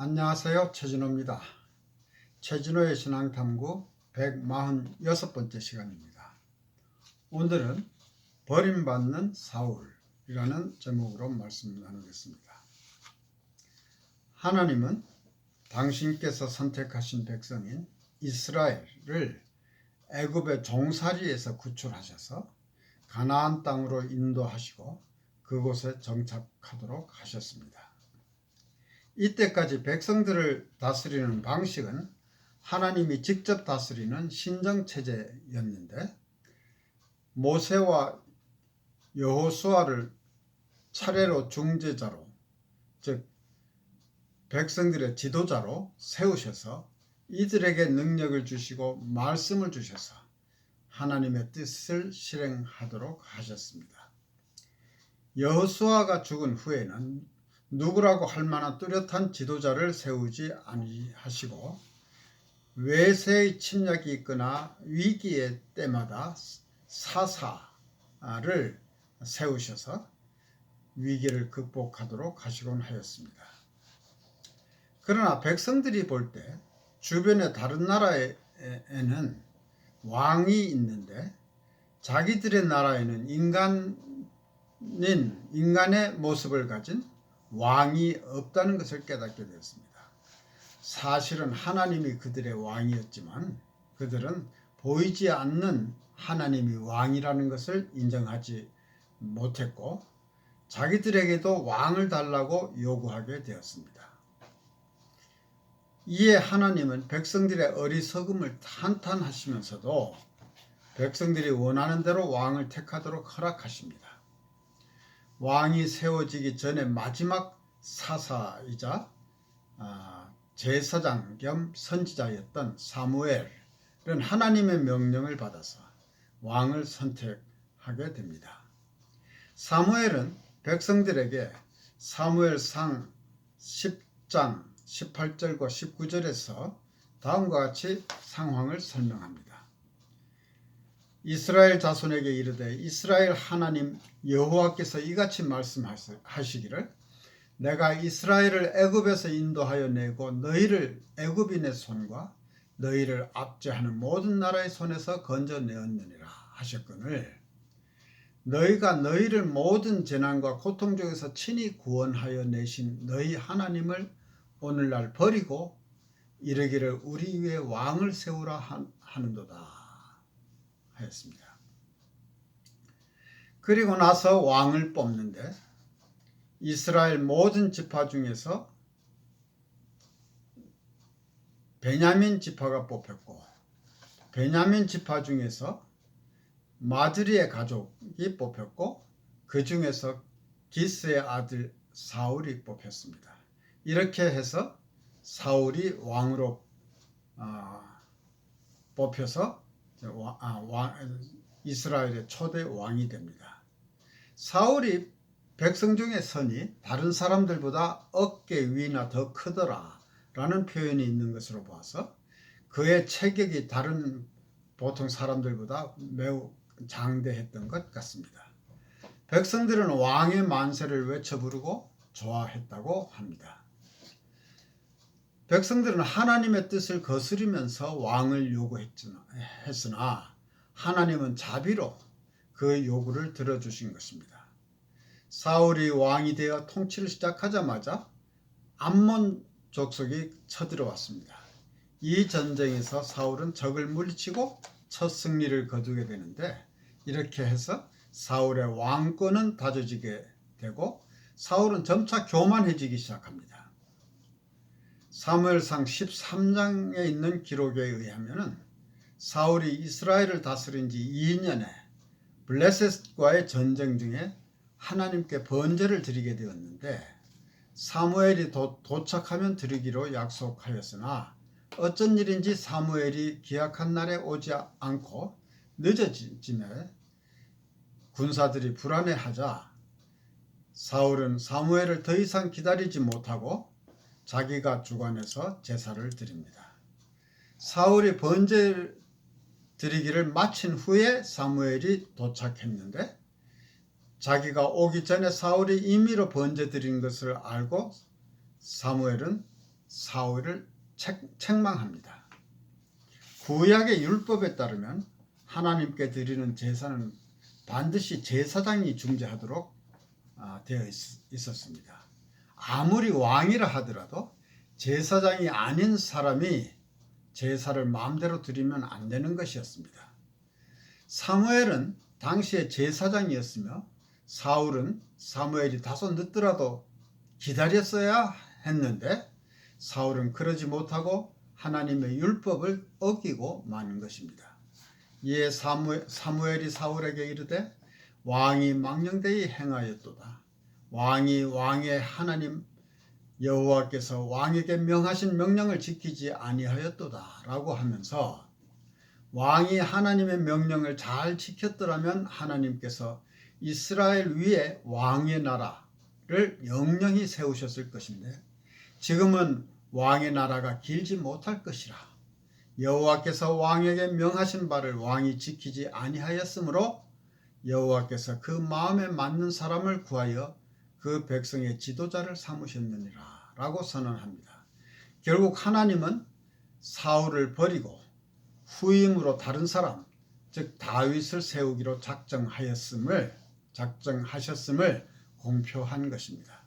안녕하세요. 최진호입니다. 최진호의 신앙탐구 146번째 시간입니다. 오늘은 버림받는 사울이라는 제목으로 말씀을 나누겠습니다. 하나님은 당신께서 선택하신 백성인 이스라엘을 애굽의 종살이에서 구출하셔서 가나안 땅으로 인도하시고 그곳에 정착하도록 하셨습니다. 이때까지 백성들을 다스리는 방식은 하나님이 직접 다스리는 신정체제였는데, 모세와 여호수아를 차례로 중재자로, 즉 백성들의 지도자로 세우셔서 이들에게 능력을 주시고 말씀을 주셔서 하나님의 뜻을 실행하도록 하셨습니다. 여호수아가 죽은 후에는 누구라고 할 만한 뚜렷한 지도자를 세우지 아니하시고, 외세의 침략이 있거나 위기의 때마다 사사를 세우셔서 위기를 극복하도록 하시곤 하였습니다. 그러나 백성들이 볼 때 주변의 다른 나라에는 왕이 있는데 자기들의 나라에는 인간의 모습을 가진 왕이 없다는 것을 깨닫게 되었습니다. 사실은 하나님이 그들의 왕이었지만 그들은 보이지 않는 하나님이 왕이라는 것을 인정하지 못했고, 자기들에게도 왕을 달라고 요구하게 되었습니다. 이에 하나님은 백성들의 어리석음을 한탄하시면서도 백성들이 원하는 대로 왕을 택하도록 허락하십니다. 왕이 세워지기 전에 마지막 사사이자 제사장 겸 선지자였던 사무엘은 하나님의 명령을 받아서 왕을 선택하게 됩니다. 사무엘은 백성들에게 사무엘상 10장 18절과 19절에서 다음과 같이 상황을 설명합니다. 이스라엘 자손에게 이르되 이스라엘 하나님 여호와께서 이같이 말씀하시기를, 내가 이스라엘을 애굽에서 인도하여 내고 너희를 애굽인의 손과 너희를 압제하는 모든 나라의 손에서 건져내었느니라 하셨거늘, 너희가 너희를 모든 재난과 고통 중에서 친히 구원하여 내신 너희 하나님을 오늘날 버리고 이르기를 우리 위에 왕을 세우라 하는도다 하였습니다. 그리고 나서 왕을 뽑는데 이스라엘 모든 지파 중에서 베냐민 지파가 뽑혔고, 베냐민 지파 중에서 마드리의 가족이 뽑혔고, 그 중에서 기스의 아들 사울이 뽑혔습니다. 이렇게 해서 사울이 왕으로 뽑혀서 이스라엘의 초대 왕이 됩니다. 사울이 백성 중에 선이 다른 사람들보다 어깨 위나 더 크더라 라는 표현이 있는 것으로 보아서 그의 체격이 다른 보통 사람들보다 매우 장대했던 것 같습니다. 백성들은 왕의 만세를 외쳐 부르고 좋아했다고 합니다. 백성들은 하나님의 뜻을 거스르면서 왕을 요구했으나 하나님은 자비로 그 요구를 들어주신 것입니다. 사울이 왕이 되어 통치를 시작하자마자 암몬 족속이 쳐들어왔습니다. 이 전쟁에서 사울은 적을 물리치고 첫 승리를 거두게 되는데, 이렇게 해서 사울의 왕권은 다져지게 되고 사울은 점차 교만해지기 시작합니다. 사무엘상 13장에 있는 기록에 의하면 사울이 이스라엘을 다스린 지 2년에 블레셋과의 전쟁 중에 하나님께 번제를 드리게 되었는데, 사무엘이 도착하면 드리기로 약속하였으나 어쩐 일인지 사무엘이 기약한 날에 오지 않고 늦어짐에 군사들이 불안해하자 사울은 사무엘을 더 이상 기다리지 못하고 자기가 주관해서 제사를 드립니다. 사울이 번제 드리기를 마친 후에 사무엘이 도착했는데, 자기가 오기 전에 사울이 임의로 번제 드린 것을 알고 사무엘은 사울을 책망합니다. 구약의 율법에 따르면 하나님께 드리는 제사는 반드시 제사장이 중재하도록 되어 있었습니다. 아무리 왕이라 하더라도 제사장이 아닌 사람이 제사를 마음대로 드리면 안 되는 것이었습니다. 사무엘은 당시에 제사장이었으며 사울은 사무엘이 다소 늦더라도 기다렸어야 했는데 사울은 그러지 못하고 하나님의 율법을 어기고 마는 것입니다. 이에 사무엘이 사울에게 이르되 왕이 망령되이 행하였도다. 왕이 왕의 하나님 여호와께서 왕에게 명하신 명령을 지키지 아니하였도다 라고 하면서 왕이 하나님의 명령을 잘 지켰더라면 하나님께서 이스라엘 위에 왕의 나라를 영영히 세우셨을 것인데 지금은 왕의 나라가 길지 못할 것이라. 여호와께서 왕에게 명하신 바를 왕이 지키지 아니하였으므로 여호와께서 그 마음에 맞는 사람을 구하여 그 백성의 지도자를 삼으셨느니라 라고 선언합니다. 결국 하나님은 사울을 버리고 후임으로 다른 사람, 즉 다윗을 세우기로 작정하셨음을 공표한 것입니다.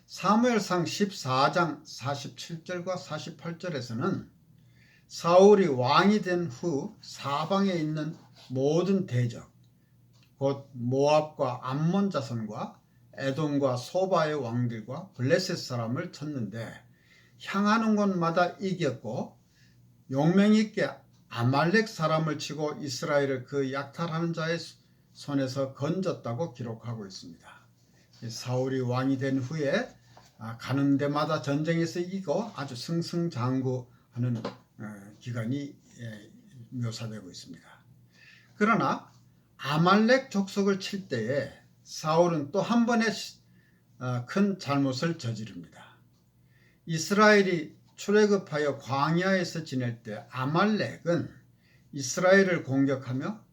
사무엘상 14장 47절과 48절에서는 사울이 왕이 된 후 사방에 있는 모든 대적, 곧 모압과 암몬 자손과 에돔과 소바의 왕들과 블레셋 사람을 쳤는데 향하는 곳마다 이겼고 용맹있게 아말렉 사람을 치고 이스라엘을 그 약탈하는 자의 손에서 건졌다고 기록하고 있습니다. 사울이 왕이 된 후에 가는 데마다 전쟁에서 이기고 아주 승승장구하는 기간이 묘사되고 있습니다. 그러나 아말렉 족속을 칠 때에 사울은 또 한 번의 큰 잘못을 저지릅니다. 이스라엘이 출애굽하여 광야에서 지낼 때 아말렉은 이스라엘을 공격하며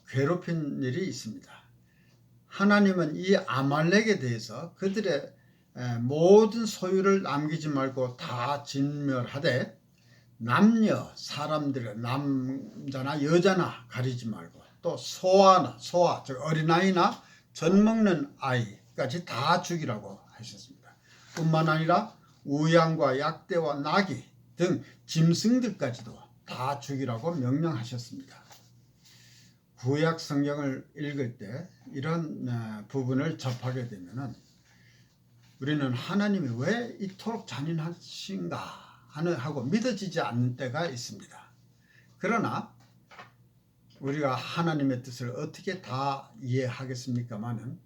괴롭힌 일이 있습니다. 하나님은 이 아말렉에 대해서 그들의 모든 소유를 남기지 말고 다 진멸하되 남녀 사람들의 남자나 여자나 가리지 말고 또 소아 즉 어린아이나 젖먹는 아이까지 다 죽이라고 하셨습니다. 뿐만 아니라 우양과 약대와 나귀 등 짐승들까지도 다 죽이라고 명령하셨습니다. 구약 성경을 읽을 때 이런 부분을 접하게 되면은 우리는 하나님이 왜 이토록 잔인하신가 하고 믿어지지 않는 때가 있습니다. 그러나 우리가 하나님의 뜻을 어떻게 다 이해하겠습니까마는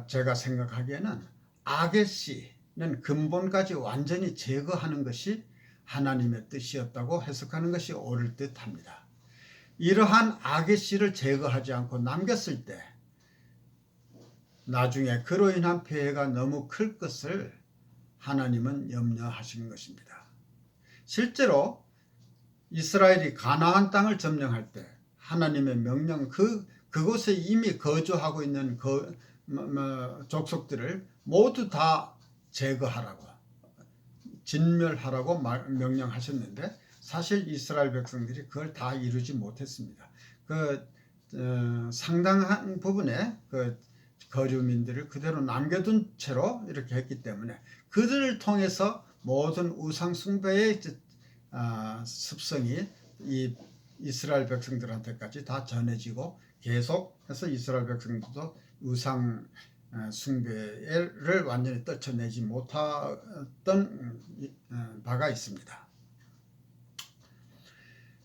제가 생각하기에는 악의 씨는 근본까지 완전히 제거하는 것이 하나님의 뜻이었다고 해석하는 것이 옳을 듯합니다. 이러한 악의 씨를 제거하지 않고 남겼을 때 나중에 그로 인한 폐해가 너무 클 것을 하나님은 염려하신 것입니다. 실제로 이스라엘이 가나안 땅을 점령할 때 하나님의 명령 그곳에 이미 거주하고 있는 족속들을 모두 다 제거하라고 진멸하라고 명령하셨는데 사실 이스라엘 백성들이 그걸 다 이루지 못했습니다. 상당한 부분의 거주민들을 그대로 남겨둔 채로 이렇게 했기 때문에 그들을 통해서 모든 우상 숭배의 습성이 이 이스라엘 백성들한테까지 다 전해지고 계속해서 이스라엘 백성들도 우상 숭배를 완전히 떨쳐내지 못했던 바가 있습니다.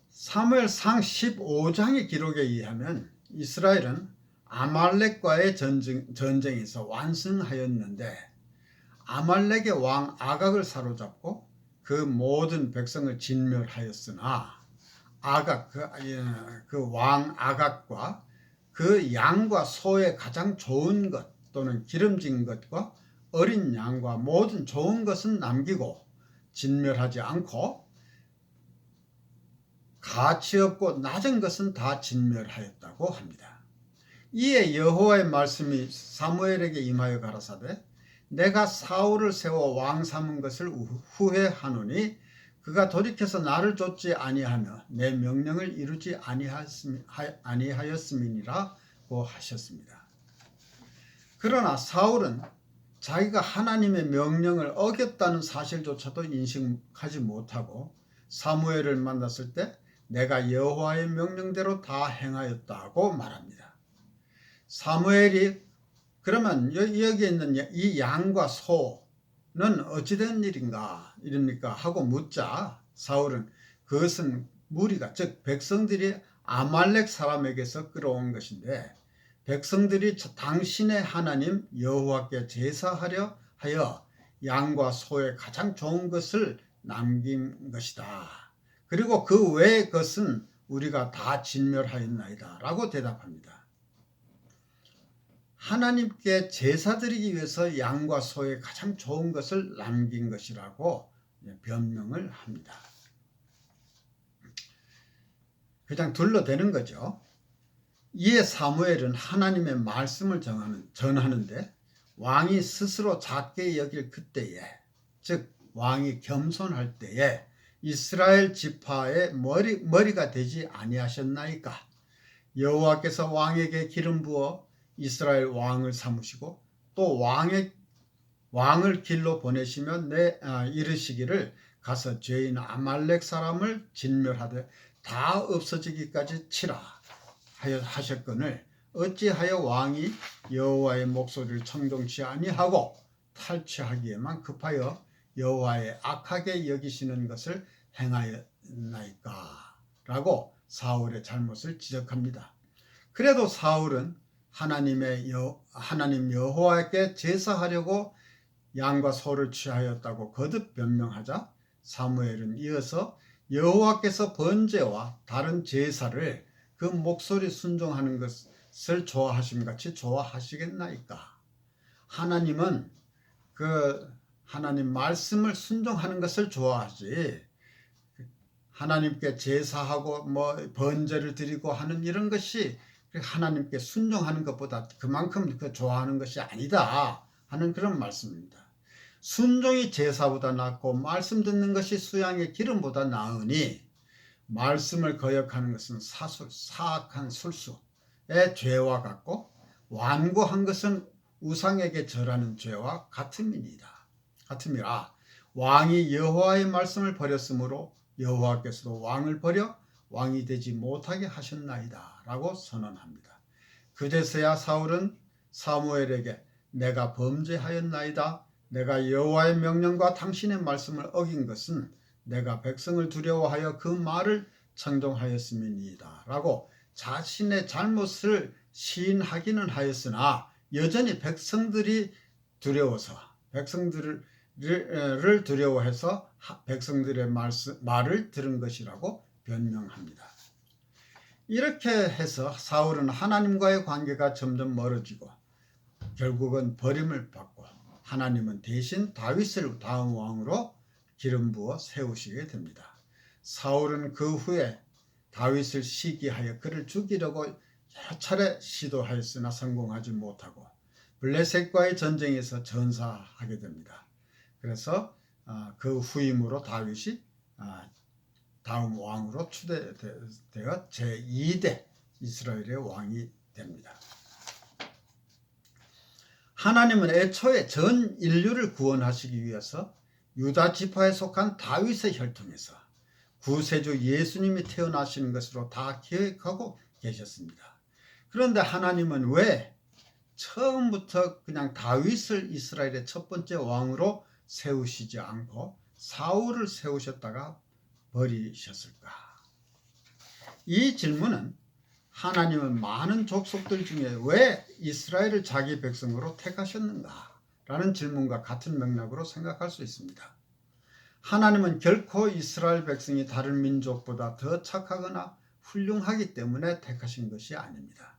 사무엘상 15장의 기록에 의하면 이스라엘은 아말렉과의 전쟁에서 완승하였는데 아말렉의 왕 아각을 사로잡고 그 모든 백성을 진멸하였으나 그 왕 아각과 그 양과 소의 가장 좋은 것 또는 기름진 것과 어린 양과 모든 좋은 것은 남기고 진멸하지 않고 가치 없고 낮은 것은 다 진멸하였다고 합니다. 이에 여호와의 말씀이 사무엘에게 임하여 가라사대 내가 사울을 세워 왕 삼은 것을 후회하노니 그가 돌이켜서 나를 좇지 아니하며 내 명령을 이루지 아니하였음이니라고 하셨습니다. 그러나 사울은 자기가 하나님의 명령을 어겼다는 사실조차도 인식하지 못하고 사무엘을 만났을 때 내가 여호와의 명령대로 다 행하였다고 말합니다. 사무엘이 그러면 여기에 있는 이 양과 소는 어찌된 일입니까? 하고 묻자 사울은 그것은 무리가 즉 백성들이 아말렉 사람에게서 끌어온 것인데 백성들이 당신의 하나님 여호와께 제사하려 하여 양과 소의 가장 좋은 것을 남긴 것이다. 그리고 그 외의 것은 우리가 다 진멸하였나이다 라고 대답합니다. 하나님께 제사 드리기 위해서 양과 소의 가장 좋은 것을 남긴 것이라고 변명을 합니다. 그냥 둘러대는 거죠. 이에 사무엘은 하나님의 말씀을 전하는데 왕이 스스로 작게 여길 그때에 즉 왕이 겸손할 때에 이스라엘 지파의 머리가 되지 아니하셨나이까? 여호와께서 왕에게 기름 부어 이스라엘 왕을 삼으시고 또 왕을 길로 보내시면 이르시기를 가서 죄인 아말렉 사람을 진멸하되 다 없어지기까지 치라 하셨거늘 어찌하여 왕이 여호와의 목소리를 청종치 아니하고 탈취하기에만 급하여 여호와의 악하게 여기시는 것을 행하였나이까? 라고 사울의 잘못을 지적합니다. 그래도 사울은 하나님 여호와께 제사하려고 양과 소를 취하였다고 거듭 변명하자 사무엘은 이어서 여호와께서 번제와 다른 제사를 그 목소리 순종하는 것을 좋아하심같이 좋아하시겠나이까? 하나님은 하나님 말씀을 순종하는 것을 좋아하지 하나님께 제사하고 번제를 드리고 하는 이런 것이 하나님께 순종하는 것보다 그만큼 좋아하는 것이 아니다 하는 그런 말씀입니다. 순종이 제사보다 낫고 말씀 듣는 것이 수양의 기름보다 나으니 말씀을 거역하는 것은 사악한 술수의 죄와 같고 완고한 것은 우상에게 절하는 죄와 같음이라 왕이 여호와의 말씀을 버렸으므로 여호와께서도 왕을 버려 왕이 되지 못하게 하셨나이다 라고 선언합니다. 그제서야 사울은 사무엘에게 내가 범죄하였나이다. 내가 여호와의 명령과 당신의 말씀을 어긴 것은 내가 백성을 두려워하여 그 말을 청종하였음이니이다 라고 자신의 잘못을 시인하기는 하였으나 여전히 백성들을 두려워해서 백성들의 말을 들은 것이라고 변명합니다. 이렇게 해서 사울은 하나님과의 관계가 점점 멀어지고 결국은 버림을 받고 하나님은 대신 다윗을 다음 왕으로 기름 부어 세우시게 됩니다. 사울은 그 후에 다윗을 시기하여 그를 죽이려고 여러 차례 시도하였으나 성공하지 못하고 블레셋과의 전쟁에서 전사하게 됩니다. 그래서 그 후임으로 다윗이 다음 왕으로 추대되어 제2대 이스라엘의 왕이 됩니다. 하나님은 애초에 전 인류를 구원하시기 위해서 유다 지파에 속한 다윗의 혈통에서 구세주 예수님이 태어나시는 것으로 다 계획하고 계셨습니다. 그런데 하나님은 왜 처음부터 그냥 다윗을 이스라엘의 첫 번째 왕으로 세우시지 않고 사울을 세우셨다가 버리셨을까? 이 질문은 하나님은 많은 족속들 중에 왜 이스라엘을 자기 백성으로 택하셨는가? 라는 질문과 같은 맥락으로 생각할 수 있습니다. 하나님은 결코 이스라엘 백성이 다른 민족보다 더 착하거나 훌륭하기 때문에 택하신 것이 아닙니다.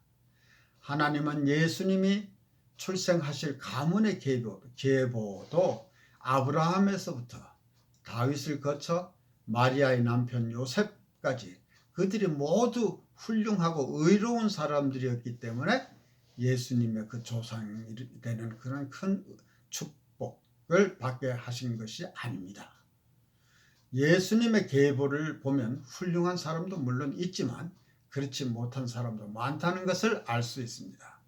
하나님은 예수님이 출생하실 가문의 계보도 아브라함에서부터 다윗을 거쳐 마리아의 남편 요셉까지 그들이 모두 훌륭하고 의로운 사람들이었기 때문에 예수님의 그 조상이 되는 그런 큰 축복을 받게 하신 것이 아닙니다. 예수님의 계보를 보면 훌륭한 사람도 물론 있지만 그렇지 못한 사람도 많다는 것을 알 수 있습니다.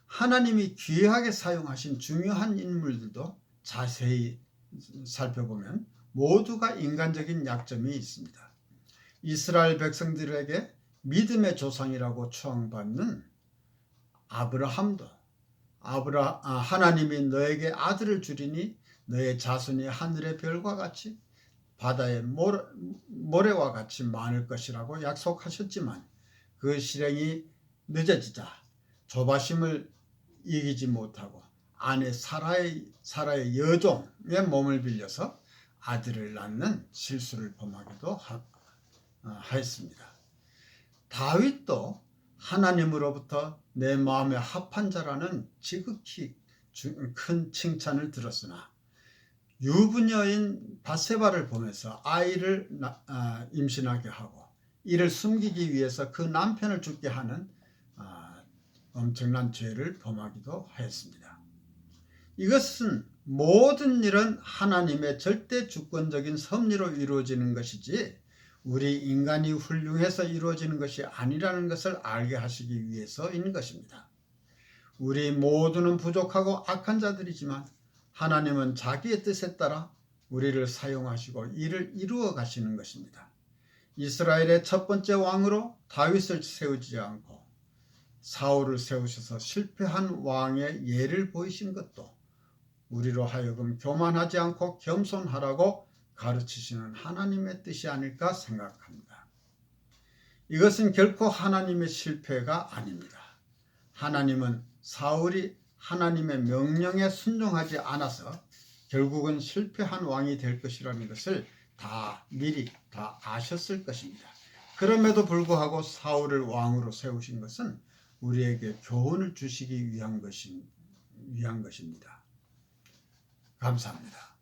하나님이 귀하게 사용하신 중요한 인물들도 자세히 살펴보면 모두가 인간적인 약점이 있습니다. 이스라엘 백성들에게 믿음의 조상이라고 추앙받는 아브라함도 하나님이 너에게 아들을 주리니 너의 자손이 하늘의 별과 같이 바다의 모래와 같이 많을 것이라고 약속하셨지만 그 실행이 늦어지자 조바심을 이기지 못하고 아내 사라의 여종의 몸을 빌려서 아들을 낳는 실수를 범하기도 하였습니다. 다윗도 하나님으로부터 내 마음에 합한 자라는 지극히 큰 칭찬을 들었으나 유부녀인 바세바를 보면서 아이를 임신하게 하고 이를 숨기기 위해서 그 남편을 죽게 하는 엄청난 죄를 범하기도 하였습니다. 이것은 모든 일은 하나님의 절대 주권적인 섭리로 이루어지는 것이지 우리 인간이 훌륭해서 이루어지는 것이 아니라는 것을 알게 하시기 위해서인 것입니다. 우리 모두는 부족하고 악한 자들이지만 하나님은 자기의 뜻에 따라 우리를 사용하시고 일을 이루어 가시는 것입니다. 이스라엘의 첫 번째 왕으로 다윗을 세우지 않고 사울을 세우셔서 실패한 왕의 예를 보이신 것도 우리로 하여금 교만하지 않고 겸손하라고 가르치시는 하나님의 뜻이 아닐까 생각합니다. 이것은 결코 하나님의 실패가 아닙니다. 하나님은 사울이 하나님의 명령에 순종하지 않아서 결국은 실패한 왕이 될 것이라는 것을 미리 다 아셨을 것입니다. 그럼에도 불구하고 사울을 왕으로 세우신 것은 우리에게 교훈을 주시기 위한 것입니다. 감사합니다.